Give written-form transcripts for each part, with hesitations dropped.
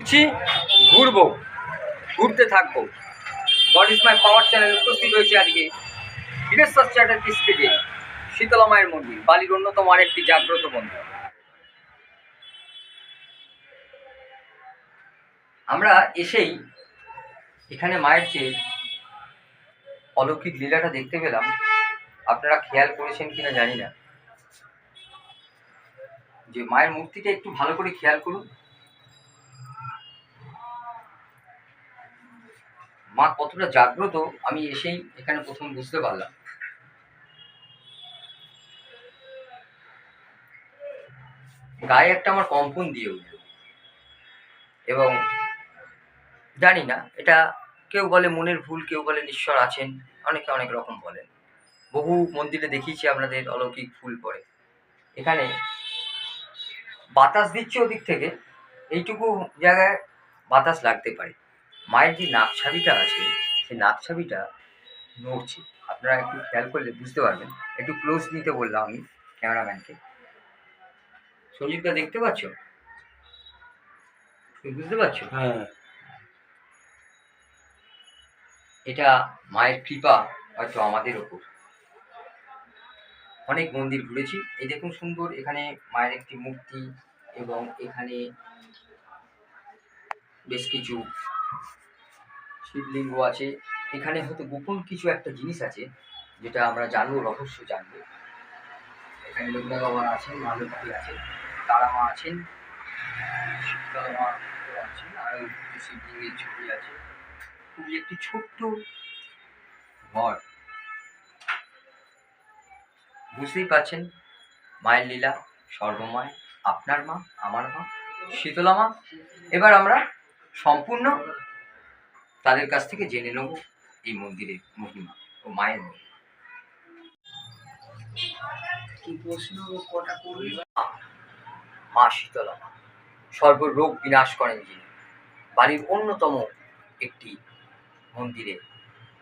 ঘুরছি, ঘুরবো, ঘুরতে থাকবো। God is my power channel উপস্থিত হয়েছে আজকে বীরেশ্বর চ্যাটার্জি স্ট্রিটে শীতলা মায়ের মন্দির, বালির অন্যতম আরেকটি জাগ্রত মন্দির। আমরা এসেই এখানে মায়ের যে অলৌকিক লীলাটা দেখতে পেলাম, আপনারা খেয়াল করেছেন কিনা জানি না, যে মায়ের মূর্তিটা একটু ভালো করে খেয়াল করুন। মা কতটা জাগ্রত আমি এসেই এখানে প্রথম বুঝতে পারলাম। গায়ে একটা আমার কম্পন দিয়ে উঠল, এবং জানি না, এটা কেউ বলে মনের ভুল, কেউ বলে ঈশ্বর আছেন, অনেকে অনেক রকম বলেন। বহু মন্দিরে দেখিয়েছি আপনাদের অলৌকিক ফুল পড়ে। এখানে বাতাস দিচ্ছে ওদিক থেকে, এইটুকু জায়গায় বাতাস লাগতে পারে। মায়ের যে নাকছাবিটা আছে, সেই নাকছাবিটা নড়ছে। আপনারা একটু খেয়াল করলে বুঝতে পারবেন। একটু ক্লোজ নিতে বললাম আমি ক্যামেরাম্যানকে। সঞ্জীবদা দেখতে পাচ্ছ? তুমি বুঝতে পারছো? হ্যাঁ। এটা মায়ের কৃপা হয়তো আমাদের ওপর। অনেক মন্দির ঘুরেছি, এই দেখুন সুন্দর এখানে মায়ের একটি মূর্তি, এবং এখানে বেশ কিছু শিবলিঙ্গ আছে। এখানে হয়তো গোপন কিছু একটা জিনিস আছে, যেটা আমরা জানবো, রহস্য জানবো। এখানে লোকনা বাবা আছেন, মা লক্ষ্মী আছেন, তারা মা আছেন, শীতলা মা আছেন, আর শিবলিঙ্গের ছবি আছে। খুবই একটি ছোট্ট ঘর। বুঝতেই পারছেন মায়ের লীলা সর্বময়, আপনার মা, আমার মা, শীতলা মা। এবার আমরা সম্পূর্ণ তাদের কাছ থেকে জেনে নেব এই মন্দিরের মহিমা ও মায়ের মহিমা। কি প্রশ্ন কটা করবি? মা শীতলা মা সর্বরোগ বিনাশ করেন যিনি, বাড়ির অন্যতম একটি মন্দিরে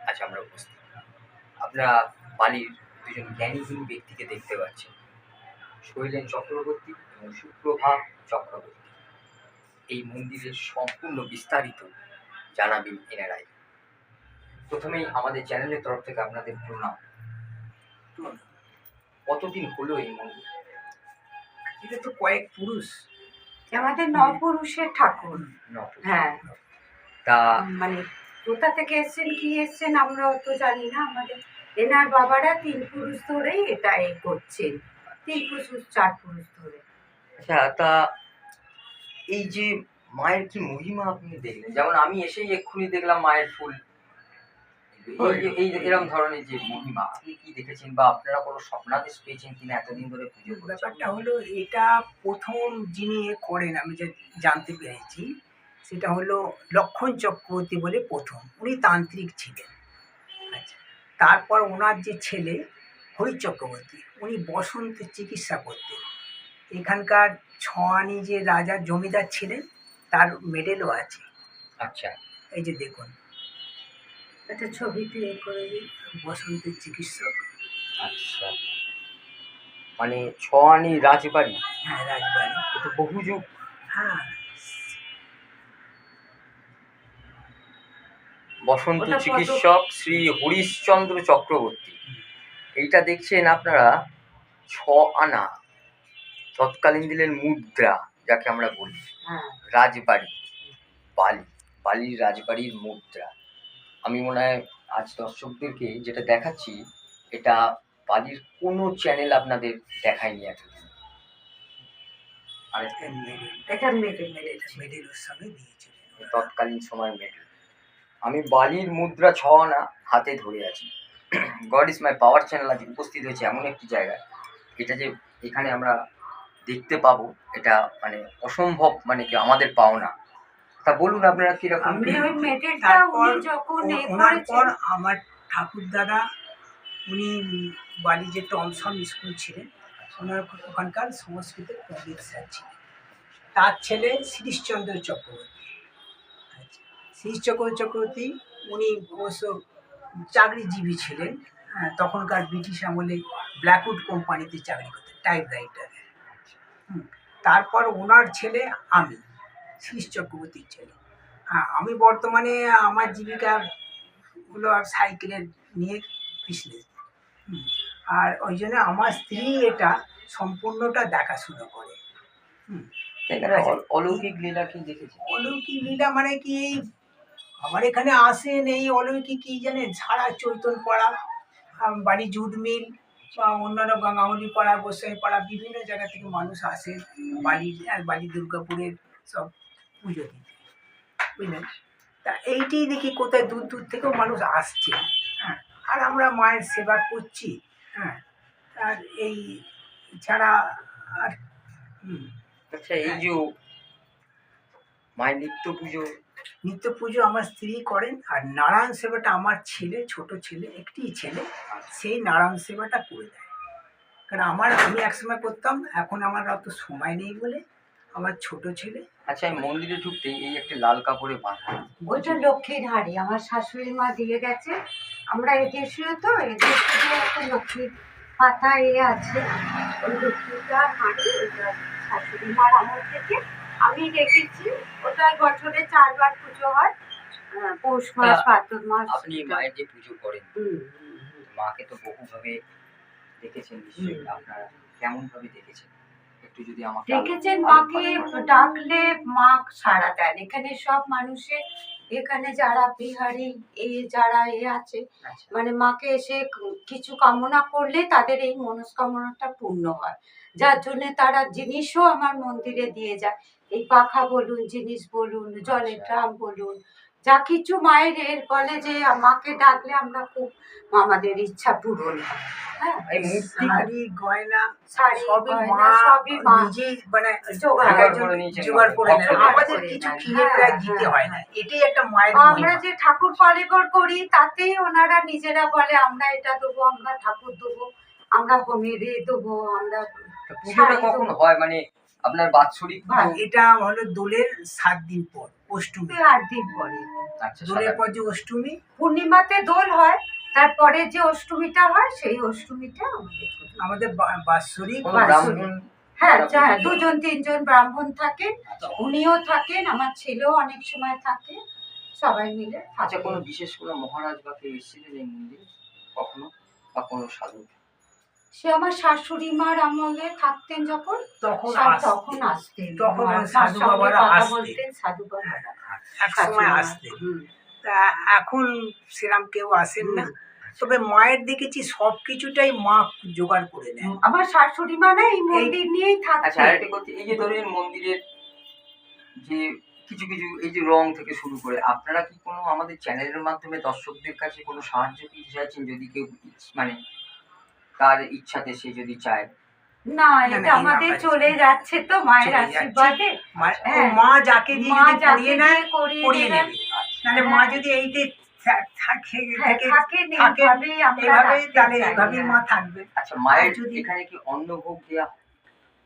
আজ আমরা উপস্থিত। আপনারা বালির দুজন জ্ঞানীহীন ব্যক্তিকে দেখতে পাচ্ছেন, শৈলেন চক্রবর্তী এবং সুপ্রভা চক্রবর্তী। এই মন্দিরের সম্পূর্ণ বিস্তারিত জানাবেন এনারাই। প্রথমেই আমাদের চ্যানেলের তরফ থেকে আপনাদের প্রণাম। কতদিন হলো এই মন্দির? এটা তো কয়েক পুরুষ, আমাদের নবপুরুষের ঠাকুর। হ্যাঁ, তা মানে কোথা থেকে এসছেন কি এসছেন আমরা তো জানি না। আমাদের এনার বাবারা 3 পুরুষ ধরেই এটা করছেন, 3 পুরুষ 4 পুরুষ ধরে। আচ্ছা, তা এই যে মায়ের কি মহিমা আপনি দেখলেন, যেমন আমি এসেই এক্ষুনি দেখলাম মায়ের ফুল, এই যে এরকম ধরনের যে মহিমা আপনি কি দেখেছেন, বা আপনারা কোনো স্বপ্নাদেশ পেয়েছেন কিনা এতদিন ধরে পুজো করছেন? ব্যাপারটা হলো এটা প্রথম যিনি করেন আমি যে জানতে পেরেছি, সেটা হলো লক্ষণ চক্রবর্তী বলে প্রথম, উনি তান্ত্রিক ছিলেন। আচ্ছা, তারপর ওনার যে ছেলে হরি চক্রবর্তী, উনি বসন্তের চিকিৎসা করতেন। এখানকার ছোয়ানি যে রাজা জমিদার ছিলেন, তার মেডেলও আছে। আচ্ছা, এই যে দেখুন, একটা ছবিতে করে বসন্তের চিকিৎসক। আচ্ছা, মানে ছোয়ানি রাজবাড়ি। হ্যাঁ, রাজবাড়ি। এটা বহু যুগ। হ্যাঁ, বসন্ত ওটা কত- চিকিৎসক শ্রী হরিশচন্দ্র চক্রবর্তী। এইটা দেখছেন আপনারা, 6 আনা তৎকালীন দিনের মুদ্রা, যাকে আমরা বলি হ্যাঁ, রাজবাড়ি, বালির রাজবাড়ির মুদ্রা। আমি মনে হয় আজ দর্শকদেরকে যেটা দেখাচ্ছি, এটা বালির কোনো চ্যানেল আপনাদের দেখায়নি এতদিন। আর এটা মেডেল মেডেলের সঙ্গে দিয়েছিলেন। তৎকালীন সময়ের মেডেল। আমি বালির মুদ্রা 6 আনা হাতে ধরে আছি। God is my power channel আজ উপস্থিত হয়েছে এমন একটি জায়গায়, এটা যে এখানে আমরা দেখতে পাবো, এটা মানে অসম্ভব, মানে কি আমাদের পাওনা। তা বলুন আপনারা কিরকম? আমি ওই মেডেলটা তারপর উনি যখন ওনার পর আমার ঠাকুর দাদা, উনি বাড়ি যে টমসন স্কুল ছিলেন, ওনার ওখানকার সংস্কৃতের পণ্ডিত স্যার ছিলেন। তার ছেলে শ্রীশচন্দ্র চক্রবর্তী। আচ্ছা, শ্রীশচন্দ্র চক্রবর্তী উনি অবশ্য চাকরিজীবী ছিলেন। হ্যাঁ, তখনকার ব্রিটিশ আমলে ব্ল্যাকউড কোম্পানিতে চাকরি করতেন, টাইপ রাইটার। তারপর ওনার ছেলে আমি, শিরিষ চক্রবর্তীর ছেলে। হ্যাঁ, আমি বর্তমানে আমার জীবিকা হলো আর সাইকেলের নিয়ে বিজনেস। আর ওই জন্য আমার স্ত্রী এটা সম্পূর্ণটা দেখাশুনো করে। এখানে আচ্ছা, অলৌকিক লীলা কি দেখেছেন? অলৌকিক লীলা মানে কি, এই আমার এখানে আসেন এই অলৌকিক কি জানেন, সারা চৈতন পাড়া, বাড়ি জুট মিল বা অন্যান্য গঙ্গামণি পাড়া, গোসাই পাড়া, বিভিন্ন জায়গা থেকে মানুষ আসে বালি দুর্গাপুরের সব পুজো দিতে, বুঝলেন। তা এইটাই দেখি কোথায় দূর দূর থেকেও মানুষ আসছে। হ্যাঁ, আর আমরা মায়ের সেবা করছি। হ্যাঁ, আর এই ছাড়া আর আচ্ছা, এই যে মায়ের নিত্য পুজো, নিত্য পুজো আমার স্ত্রী করেন, আর নারায়ণ সেবাটা আমার ছেলে, ছোট ছেলে, একটি ছেলে, সেই নারায়ণ সেবাটা করে দেয়। কারণ আমি একসময় করতাম, এখন আমার অত সময় নেই বলে আমার ছোট ছেলে। আচ্ছা, এই মন্দিরে ঢুকতে এই একটা লাল কাপড়ে বাঁধা, ওইটা লক্ষ্মীর হাঁড়ি আমার শাশুড়ি মা দিয়ে গেছে। আমরা এদেশীয় তো, এদেশে একটা লক্ষ্মীর পাতা আছে, ওই লক্ষ্মীটার হাঁড়ি ওইটা শাশুড়ি মার আমল থেকে আমি রেখেছি। ওটাই বছরে 4 বার পুজো হয়, পৌষ মাস, ভাদ্র মাস। আপনি মায়ের যে পুজো করেন, হুম, মাকে তো বহুভাবে দেখেছেন নিশ্চয়ই, আপনারা কেমন ভাবে দেখেছেন একটু যদি আমাকে দেখেছেন মাকে ডাকলে মা সাড়া দেন। এখানে সব মানুষের, এখানে যারা বিহারি যারা আছে, আচ্ছা, মানে মাকে এসে কিছু কামনা করলে তাদের এই মনস্কামনাটা পূর্ণ হয়, যার জন্য তারা জিনিসও আমার মন্দিরে দিয়ে যায়। এই পাখা বলুন, জিনিস বলুন, জলের ড্রাম বলুন, যা কিছু মায়ের এর বলে যে মাকে ডাকলে আমরা খুব আমাদের ইচ্ছা পূরণ হয়। হ্যাঁ, এই মূর্তি শাড়ি গয়না শাড়ি সবই গয়না মা সবই মা নিজেই মানে জোগাড় করে নিয়েছেন, জোগাড় করে নেন। জোগাড় আমাদের করে কিছু নেন। কিনে হ্যাঁ, প্রায় দিতে হ্যাঁ। হয় না, এটাই একটা মায়ের আমরা মহিমা। যে ঠাকুর পালিগর করি তাতেই ওনারা নিজেরা বলে আমরা এটা দেবো, আমরা ঠাকুর দেবো, আমরা হোমের দেবো, আমরা পুজোটা শাড়ি কখন দেবো। হয়, মানে আপনার বাৎসরিক পুজো? এটা হলো দোলের 7 দিন পর, অষ্টমী। 8 দিন পরে আচ্ছা, দোলের পর যে অষ্টমী, পূর্ণিমাতে দোল হয়, তারপরে যে অষ্টমীটা হয় সেই অষ্টমীটা আমাদের পুজো। আমাদের বাৎসরিক। কোনো বাৎসরিক। ব্রাহ্মণ? হ্যাঁ, যারা পুজো 2 জন 3 জন ব্রাহ্মণ থাকেন, আচ্ছা। উনিও থাকেন, আমার ছেলেও অনেক সময় থাকে, সবাই মিলে আচ্ছা, থাকে। কোনো বিশেষ কোনো মহারাজ বা কেউ এসেছিলেন এই মন্দিরে কখনো, বা কোনো সাধু? সে আমার শাশুড়ি মার আমলে থাকতেন যখন, তখন তখন আসতেন, তখন মার সাধু সঙ্গে বাবারা কথা আসতেন। বলতেন, সাধু বাবারা এক সময় শাশুড়ি মা। আসতেন। হুম। তা এখন সেরাম কেউ আসেন না। তবে মায়ের দেখেছি সব কিছুটাই মা জোগাড় করে নেন। আমার শাশুড়ি মা না এই মন্দির নিয়েই আচ্ছা, থাকতেন। আরেকটা কথা, এই যে ধরেন মন্দিরের যে কিছু কিছু এই যে রং থেকে শুরু করে, আপনারা কি কোনো আমাদের চ্যানেলের মাধ্যমে দর্শকদের কাছে কোনো সাহায্য কি চাইছেন, যদি কেউ মানে তার ইচ্ছাতে সে যদি চায়? না, না, এটা না, এই আমাদের ব্যাপারে চলে যাচ্ছে তো মায়ের চলে যাচ্ছে। আশীর্বাদে। হ্যাঁ। মা যাকে দিয়ে মা যদি যাকে করিয়ে নেয়, দিয়ে করিয়ে করিয়ে নেবেন। নেবে। নাহলে মা যদি এইতে থাকে থাকেন এইভাবেই আমরা এইভাবেই, রাখতে তাহলে চাই। এইভাবেই মা থাকবে। আচ্ছা, মায়ের যদি এখানে কি অন্নভোগ দেওয়া?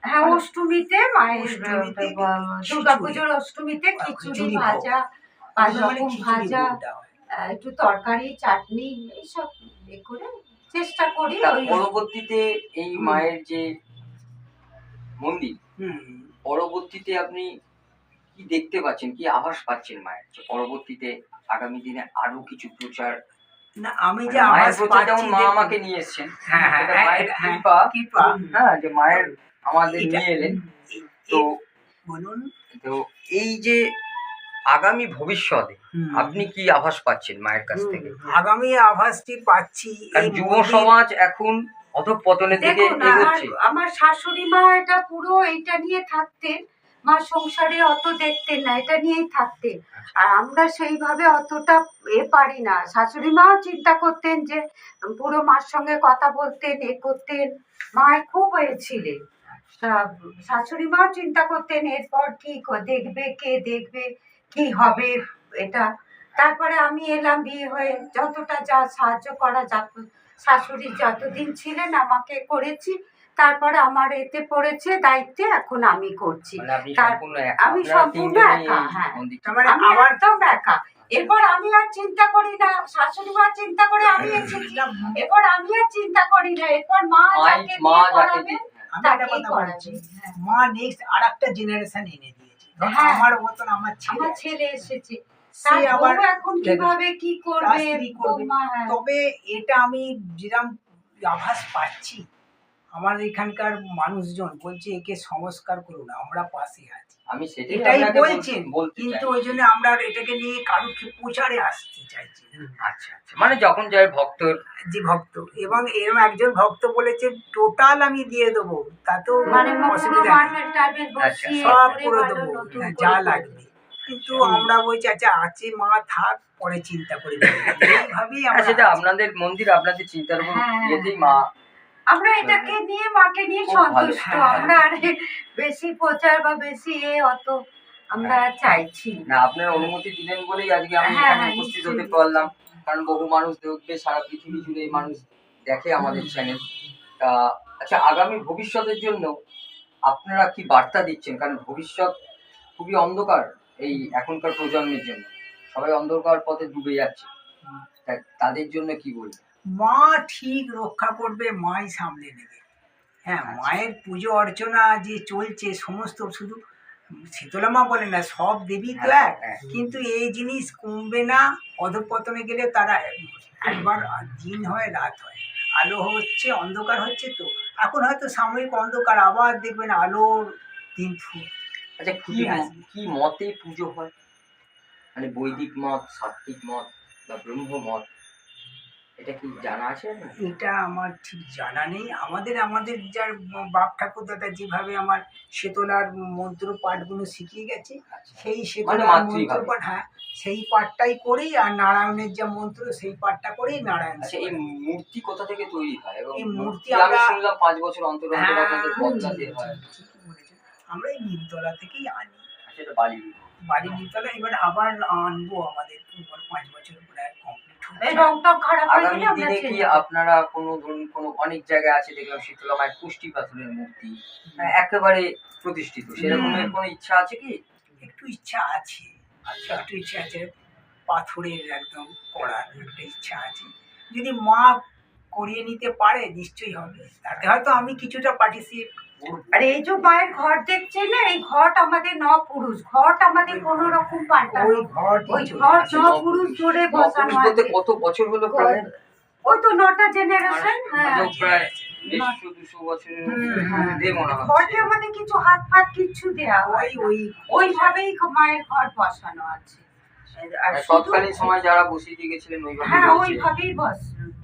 হ্যাঁ, অষ্টমীতে মায়ের অষ্টমীতে দুর্গাপুজোর অষ্টমীতে খিচুড়ি, খিচুড়ি ভোগ। ভাজা, 5 মানে রকম খিচুড়ি ভাজা, ভোগ দেওয়া হয়। একটু তরকারি, চাটনি, এইসব করে চেষ্টা করি। তা ওই পরবর্তীতে এই মায়ের যে মন্দির, হুম। পরবর্তীতে আপনি কি দেখতে পাচ্ছেন, কি আভাস পাচ্ছেন মায়ের, যে পরবর্তীতে আগামী দিনে আরো কিছু প্রচার? না, আমি যে মায়ের আভাস প্রচার যেমন পাচ্ছি, মা দেখুন, আমাকে নিয়ে এসেছেন, হ্যাঁ, হ্যাঁ, এটা হ্যাঁ, মায়ের এটা, হ্যাঁ, কৃপা, কৃপা। হ্যাঁ, যে মায়ের আমাদের এটা- নিয়ে এলেন। এ- তো বলুন। তো এই যে আগামী ভবিষ্যতে হুম। আপনি কি আভাস পাচ্ছেন মায়ের কাছ থেকে? আগামী আভাসটি পাচ্ছি কারণ এই যুব মন্দির- সমাজ এখন অধঃপতনের দিকে দেখুন, এগোচ্ছে। আমার শাশুড়ি মা এটা পুরো এইটা নিয়ে থাকতেন, মা সংসারে অত দেখতেন না, এটা নিয়েই থাকতেন। আর আমরা সেইভাবে অতটা পারি না। শাশুড়ি মাও চিন্তা করতেন যে পুরো মার সঙ্গে কথা বলতেন, করতেন, মায়ের খুব ছিলেন। তা শাশুড়ি মাও চিন্তা করতেন এরপর কি দেখবে, কে দেখবে, কি হবে এটা। তারপরে আমি এলাম বিয়ে হয়ে, যতটা যা সাহায্য করা শাশুড়ি যতদিন ছিলেন আমাকে করেছি, তারপরে আমার এতে পড়েছে দায়িত্বে, এখন আমি করছি। মানে আপনি তার- সম্পূর্ণ একা, আমি আপনারা সম্পূর্ণ তিনজনই একা, এই হ্যাঁ। মন্দিরটা। তার মানে আমি আমার একদম একা। এরপর আমি আর চিন্তা করি না, শাশুড়ি মা চিন্তা করে আমি এসেছি, এরপর আমি আর চিন্তা করি না, এরপর মা যাকে মা দিয়ে যাকে করাবে দিয়ে- আমি একটা তাকেই কথা করাবে। বলছি, হ্যাঁ। মা নেক্সট আর একটা জেনারেশন এনে দিয়েছে। ধরো হ্যাঁ। আমার মতন আমার ছেলে আমার আছে। ছেলে এসেছে, সে তার আবার বউ এখন কিভাবে কি তার করবে স্ত্রী করবে। বৌমা, হ্যাঁ। তবে এটা আমি যেরকম আভাস পাচ্ছি, আমার এখানকার মানুষজন বলছে একে সংস্কার করুন, আমরা পাশে আছি, আমি সেটাই এটাই আপনাকে বলছেন। বলতে কিন্তু চাই। ওই জন্য আমরা এটাকে নিয়ে কারোকে প্রচারে আসতে চাইছি না। আচ্ছা আচ্ছা, মানে যখন যাই ভক্তর যে ভক্ত, এবং এরকম একজন ভক্ত বলেছে টোটাল আমি দিয়ে দেবো, তাতেও মানে পুরো অসুবিধা নেই, মার্বেল টার্বেল বসিয়ে সব করে করে ভালো দেবো, নতুন হ্যাঁ, করে যা করে লাগবে। দেবো। কিন্তু আমরা বলছি আচ্ছা আছে মা, থাক, পরে চিন্তা করে দেবো। এইভাবেই হ্যাঁ, আমরা সেটা আছি। আপনাদের মন্দির, আপনাদের চিন্তার উপর হ্যাঁ, ইয়েতেই মা আমরা এটাকে নিয়ে মাকে নিয়ে খুব ভালো, সন্তুষ্ট, হ্যাঁ, হ্যাঁ। আমরা আর বেশি প্রচার বা বেশি অত আমরা চাইছি না। না, আপনার অনুমতি দিলেন বলেই আজকে আমি হ্যাঁ, এখানে হ্যাঁ, উপস্থিত নিশ্চয়ই, হতে পারলাম। কারণ বহু মানুষ দেখবে, সারা পৃথিবী জুড়ে এই মানুষ দেখে আমাদের চ্যানেল। তা আচ্ছা, আগামী ভবিষ্যতের জন্য আপনারা কি বার্তা দিচ্ছেন? কারণ ভবিষ্যৎ খুবই অন্ধকার এই এখনকার প্রজন্মের জন্য, সবাই অন্ধকার পথে ডুবে যাচ্ছে, তাই তাদের জন্য কি বলবেন? মা ঠিক রক্ষা করবে, মাই সামলে নেবে। হ্যাঁ, আচ্ছা। মায়ের পুজো অর্চনা যে চলছে সমস্ত, শুধু শীতলা মা বলে না, সব দেবী তো হ্যাঁ, এক। হ্যাঁ। কিন্তু এই জিনিস কমবে না, অধঃপতনে গেলে তারা একবার দিন হয় রাত হয়, আলো হচ্ছে অন্ধকার হচ্ছে। তো এখন হয়তো সাময়িক অন্ধকার, আবার দেখবেন আলোর দিন আচ্ছা, ফুটে আসবে। কি মতে পুজো হয়? মানে বৈদিক মত, সাত্ত্বিক মত বা ব্রহ্ম মত, এটা কি জানা আছে আপনার? এটা আমার ঠিক জানা নেই। আমাদের আমাদের যার বাপ ঠাকুর দাদা যেভাবে আমার শেতলার মন্ত্র পাঠগুলো শিখিয়ে গেছে, আচ্ছা, সেই মানে শেতলার মন্ত্র মাতৃভাবে। পাঠ, হ্যাঁ, সেই পাঠটাই করেই, আর নারায়ণের যা মন্ত্র সেই পাঠটা করেই নারায়ণ আচ্ছা, সেবা এই করি। মূর্তি কোথা থেকে তৈরি হয়? এবং এই মূর্তি মূর্তি আমি আমরা, শুনলাম 5 বছর অন্তর অন্তর হ্যাঁ, আপনাদের বদলাতে হয়। ঠিকই বলেছেন। আমরা এই নিমতলা থেকেই আনি, আচ্ছা, এটা বালি। বাড়ি নিমতলা। এবার আবার আনবো, আমাদের 5 বছর প্রায় কমপ্লিট এই হচ্ছে। রংটা খারাপ হয়ে আগামী গেলে আমরা দিনে কি চেঞ্জ করব। আপনারা কোনো, ধরুন, কোনো অনেক জায়গায় আছে দেখলাম শীতলা মায়ের পুষ্টি পাথরের মূর্তি, হ্যাঁ, একেবারে প্রতিষ্ঠিত, সেরকমের কোনো ইচ্ছা আছে কি? একটু ইচ্ছা আছে, আচ্ছা, একটু ইচ্ছা আছে, পাথরের একদম করার একটা ইচ্ছা আছে। যদি মা করিয়ে নিতে পারে নিশ্চয়ই হবে, তাতে হয়তো আমি কিছুটা পার্টিসিপেট করব। আর এই যে মায়ের ঘর দেখছেন না, এই ঘট আমাদের নপুরুষ ঘট, আমাদের কোনো রকম পাল্টানো, ওই ঘরটি ওই চলে ঘর আসে। নপুরুষ জোরে বসানো নপুরুষ বলতে আছে। কত বছর হলো প্রায়? ওই তো 9টা জেনারেশন, হ্যাঁ। মানে প্রায় 150-200 বছরের মধ্যে মনে ঘটে হচ্ছে। আমাদের কিছু হাত ফাত কিচ্ছু দেওয়া ওই হয় না। ওই ওইভাবেই মায়ের ঘর বসানো আছে। আর মানে শুধু, তৎকালীন সময় যারা বসিয়ে দিয়ে গেছিলেন ওইভাবে হ্যাঁ, রয়েছে। ওইভাবেই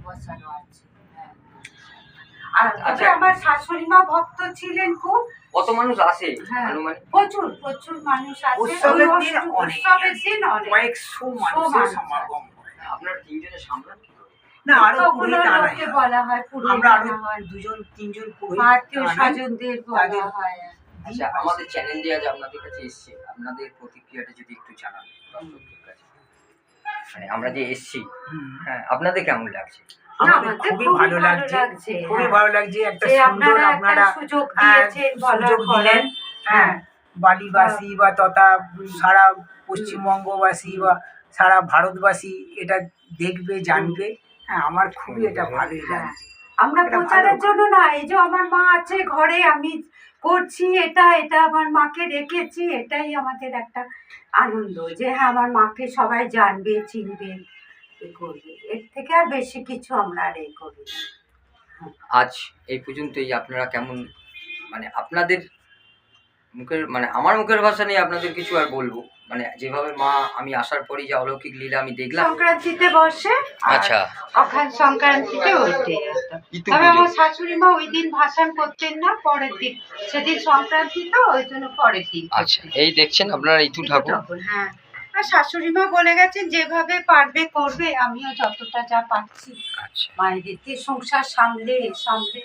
বসানো আছে, হ্যাঁ। আর তবে আচ্ছা। আমার শাশুড়ি মা ভক্ত ছিলেন খুব। কত মানুষ আসে হ্যাঁ, আনুমানিক? প্রচুর প্রচুর মানুষ আছে। উৎসবের ওই দিন অনেক, উৎসবের দিন অনেক। কয়েকশো মানুষের মানুষ সমাগম হয়। আপনার তিনজনে সামলান কি করে? না, আরো কতগুলো পুরোহিত আনা লোককে হয়। বলা হয়, পুরোহিত আমরা আরো আনা হয়, 2-3 জন পুরোহিত আত্মীয় আনাই। স্বজনদের বলা তাদের- হয়। আচ্ছা, আমাদের চ্যানেল দিয়ে আজ আপনাদের কাছে এসছে, আপনাদের প্রতিক্রিয়াটা যদি একটু জানান দর্শকদের কাছে। মানে আমরা যে এসছি, হুম। হ্যাঁ, আপনাদের কেমন লাগছে? আমাদের খুবই ভালো লাগছে, খুবই হ্যাঁ। ভালো লাগছে। একটা যে সুন্দর আপনারা একটা সুযোগ দিয়েছেন বলার সুযোগ দিলেন, হ্যাঁ, বালিবাসী বা তথা সারা পশ্চিমবঙ্গবাসী বা সারা ভারতবাসী এটা দেখবে, জানবে। হ্যাঁ, আমার খুবই এটা ভালোই হ্যাঁ। লাগছে। আমরা এটা প্রচারের ভালো। জন্য না, এই যে আমার মা আছে ঘরে, আমি করছি এটা এটা আমার মাকে রেখেছি, এটাই আমাদের একটা আনন্দ যে হ্যাঁ আমার মাকে সবাই জানবে, চিনবে, এ করবে। এর থেকে আর বেশি কিছু আমরা আর এই করি না। আজ এই পর্যন্তই। আপনারা কেমন, মানে আপনাদের মুখের, মানে আমার মুখের ভাষা নিয়ে আপনাদের কিছু আর বলবো, মানে যেভাবে মা, আমি আসার পরই যে অলৌকিক লীলা আমি দেখলাম। সংক্রান্তিতে বসে, আচ্ছা। অখান সংক্রান্তিতে ওইটাই হতো। ইতু তবে পুজো। আমার শাশুড়ি মা ওই দিন ভাসান করতেন না, পরের দিন, সেদিন সংক্রান্তি তো ওই জন্য পরের দিন। আচ্ছা, এই দেখছেন আপনারা ইতু ঠাকুর। হ্যাঁ, আর শাশুড়ি মা বলে গেছেন যেভাবে পারবে করবে, আমিও যতটা যা পাচ্ছি আচ্ছা, মায়েদেরকে সংসার সামলে সামলে,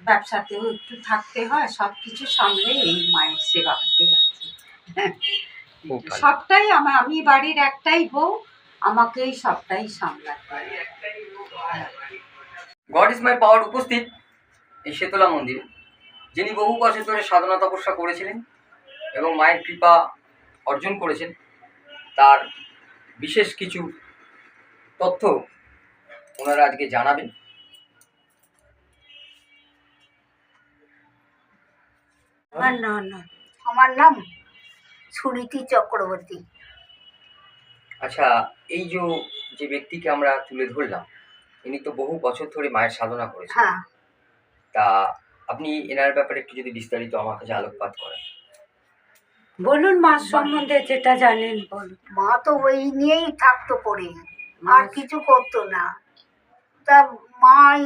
ব্যবসাতেও একটু থাকতে হয়, সব কিছু সামলে এই মায়ের সেবা করতে যাচ্ছি। হ্যাঁ, খুব ভালো। সবটাই আমি বাড়ির একটাই বউ, আমাকেই সবটাই সামলাতে হয়। গড ইজ মাই পাওয়ার উপস্থিত এই শেতলা মন্দিরে, যিনি বহু বছর ধরে সাধনা তপস্যা করেছিলেন এবং মায়ের কৃপা অর্জন করেছেন, তার বিশেষ কিছু তথ্য ওনারা আজকে জানাবেন। আমার নাম সুনীতি চক্রবর্তী। আচ্ছা, এই যে ব্যক্তিকে আমরা তুলে ধরলাম, ইনি তো বহু বছর ধরে মায়ের সাধনা করেছেন। হ্যাঁ, তা আপনি এনার ব্যাপারে একটু যদি বিস্তারিত আমার কাছে আলোকপাত করেন। বলুন মার সম্বন্ধে যেটা জানেন বলুন। মা তো ওই নিয়েই থাকতো পড়ে, আর কিছু করতো না। তা মা এই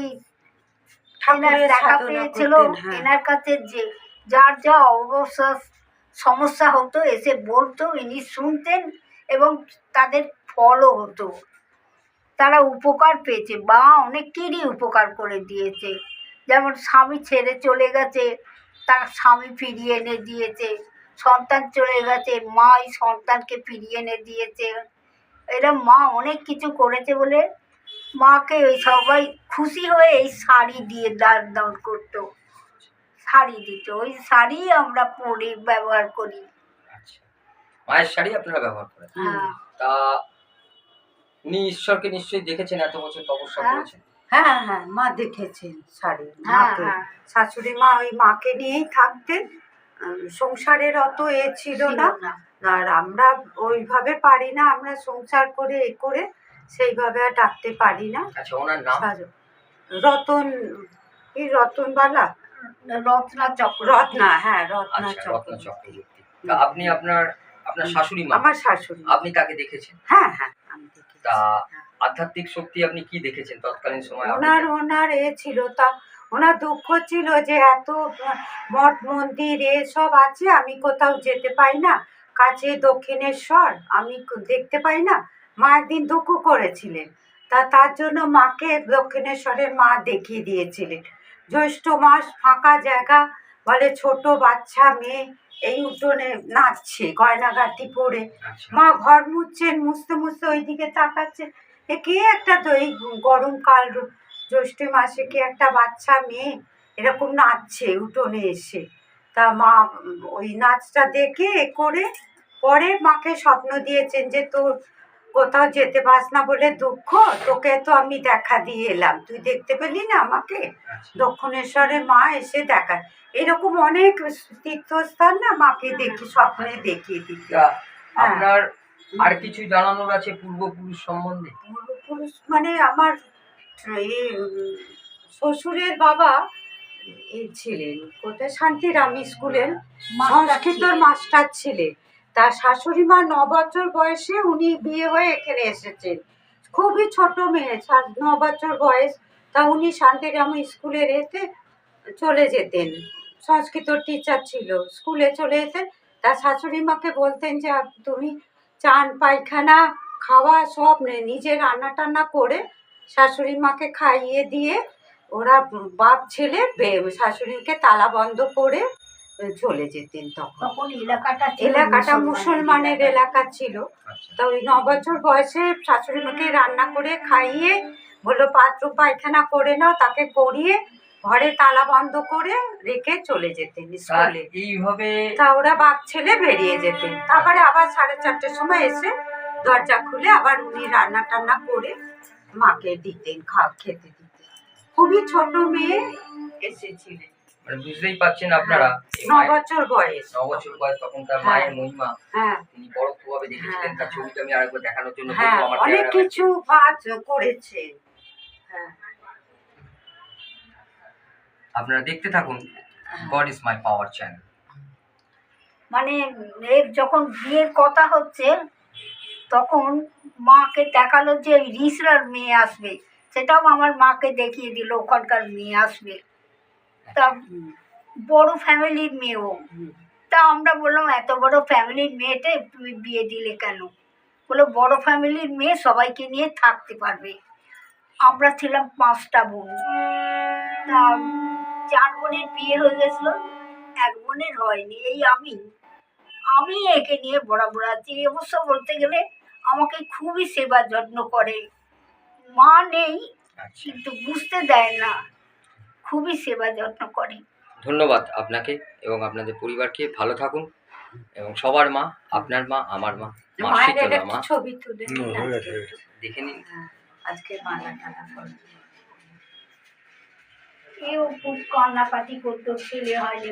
এনার ঠাকুরের দেখা সাধনা পেয়েছিল, করতেন, হ্যাঁ। এনার কাছে যে যার যা অবস্থা সমস্যা হতো এসে বলতো, ইনি শুনতেন এবং তাদের ফলও হতো। তারা উপকার পেয়েছে, বা অনেকেরই উপকার করে দিয়েছে। যেমন স্বামী ছেড়ে চলে গেছে, তার স্বামী ফিরিয়ে এনে দিয়েছে। সন্তান চলে গেছে, মাই সন্তানকে ফিরিয়ে এনে দিয়েছে। এরা মা অনেক কিছু করেছে বলে মাকে ওই সবাই খুশি হয়ে এই শাড়ি দিয়ে দান করতো, শাড়ি দিত। ওই শাড়ি আমরা পরে ব্যবহার করি। আচ্ছা, মায়ের শাড়ি আপনারা ব্যবহার করেন। হ্যাঁ, তা উনি ঈশ্বরকে নিশ্চয়ই দেখেছেন, এত বছর তপস্যা হ্যাঁ। করেছেন। হ্যাঁ হ্যাঁ, মা দেখেছেন শাড়ি হ্যাঁ, মাকে। হ্যাঁ। শাশুড়ি মা ওই মাকে নিয়েই থাকতেন। সংসারের অত ছিল না। আর আমরা ওইভাবে পারি না, আমরা সংসার করে করে সেইভাবে আর ডাকতে পারি না। আচ্ছা, ওনার নাম? রতন, এই রতনবালা, রত্না চক্র, রত্না, হ্যাঁ রত্না আচ্ছা, রত্না চক্রবর্তী। চক্রবর্তী। তা আপনি আপনার শাশুড়ি মা, আমার শাশুড়ি, আপনি তাকে দেখেছেন? হ্যাঁ হ্যাঁ আমি দেখেছি। তা আধ্যাত্মিক শক্তি আপনি কি দেখেছেন তৎকালীন সময়? ওনার ছিল, তা ওনার দুঃখ ছিল যে এত মঠ মন্দির এসব আছে, আমি কোথাও যেতে পাই না, কাছে দক্ষিণেশ্বর আমি দেখতে পাই না। মা একদিন দুঃখ করেছিলেন, তার জন্য মাকে দক্ষিণেশ্বরের মা দেখিয়ে দিয়েছিলেন। জ্যৈষ্ঠ মাস, ফাঁকা জায়গা, বলে ছোট বাচ্চা মেয়ে এই উঠোনে নাচছে গয়নাগাটি পরে। আচ্ছা, মা ঘর মুছছেন, মুছতে মুছতে ওইদিকে তাকাচ্ছে, এ কে একটা তো এই গরমকাল জ্যৈষ্ঠ মাসে কি একটা বাচ্চা মেয়ে এরকম নাচছে উঠোনে এসে। তা মা ওই নাচটা দেখে করে পরে মাকে স্বপ্ন দিয়েছেন যে তোর কোথাও যেতে পাস না বলে দুঃখ, তোকে তো আমি দেখা দিয়ে এলাম, তুই দেখতে পেলি না আমাকে। আচ্ছা। দক্ষিণেশ্বরের মা এসে দেখায়, এরকম অনেক তীর্থস্থান না মাকে দেখি স্বপ্নে দেখিয়ে দিতে। তা আপনার আর কিছু জানানোর আছে পূর্বপুরুষ সম্বন্ধে? পূর্বপুরুষ মানে আমার এই শ্বশুরের বাবা ছিলেন কোথায় শান্তিরাম স্কুলের সংস্কৃতর মাস্টার ছিলেন। তার শাশুড়ি মা 9 বছর বয়সে উনি বিয়ে হয়ে এখানে এসেছেন, খুবই ছোট মেয়ে, 9 বছর বয়স। তা উনি শান্তিরাম স্কুলের এতে চলে যেতেন, সংস্কৃত টিচার ছিল, স্কুলে চলে যেতেন। তার শাশুড়ি মাকে বলতেন যে তুমি চান পায়খানা খাওয়া সব নিজে রান্না টান্না করে শাশুড়ি মাকে খাইয়ে দিয়ে ওরা বাপ ছেলে শাশুড়িকে তালা বন্ধ করে চলে যেতেন। তখন এলাকাটা মুসলমানের এলাকা ছিল। আচ্ছা, তা ওই 9 বছর বয়সে শাশুড়ি মাকে রান্না করে খাইয়ে বললো বাথরুম পায়খানা করে নাও, তাকে করিয়ে ঘরে তালা বন্ধ করে রেখে চলে যেতেন স্কুলে। এইভাবে তা ওরা বাপ ছেলে বেরিয়ে যেতেন, তারপরে আবার 4:30টার সময় এসে দরজা খুলে আবার উনি রান্না টান্না করে মাকে দিতেন, খেতে দিতেন। খুবই ছোট মেয়ে এসেছিলেন, মানে বুঝতেই পারছেন আপনারা, 9 বছর বয়স। 9 বছর বয়স, তখন তার মায়ের মহিমা হ্যাঁ তিনি পরোক্ষভাবে দেখেছিলেন। তার ছবিটা আমি আরেকবার দেখানোর জন্য হ্যাঁ, বলবো, আমার অনেক ক্যামেরাম্যান। কিছু কাজ করেছেন। হ্যাঁ, আপনারা দেখতে থাকুন god is my power channel. মানে এর যখন বিয়ের কথা হচ্ছে তখন মাকে দেখালো যে রিসরার মেয়ে আসবে, সেটাও আমার মাকে দেখিয়ে দিল ওখানকার মেয়ে আসবে। তা বড় ফ্যামিলির মেয়েও। তা আমরা বললাম এত বড় ফ্যামিলির মেয়েটা তুমি বিয়ে দিলে কেন? বলে বড় ফ্যামিলির মেয়ে সবাইকে নিয়ে থাকতে পারবে। আমরা ছিলাম 5টা বোন, তা 4 বোনের বিয়ে হয়ে গেছিল, 1 বোনের হয়নি, এই আমি একে নিয়ে বরাবর আছি। অবশ্য বলতে গেলে আমাকে খুবই সেবা যত্ন করে, মা নেই কিন্তু বুঝতে দেয় না, খুবই সেবা যত্ন করে। ধন্যবাদ আপনাকে এবং আপনাদের পরিবারকে। ভালো থাকুন এবং সবার মা, আপনার মা, আমার মা, মা মায়ের শীতলা একটা মা। ছবি তুলে দেখে নিন। আজকে মালা টালা করে। কেউ খুব কান্নাকাটি করতো, ছেলে হয়নি।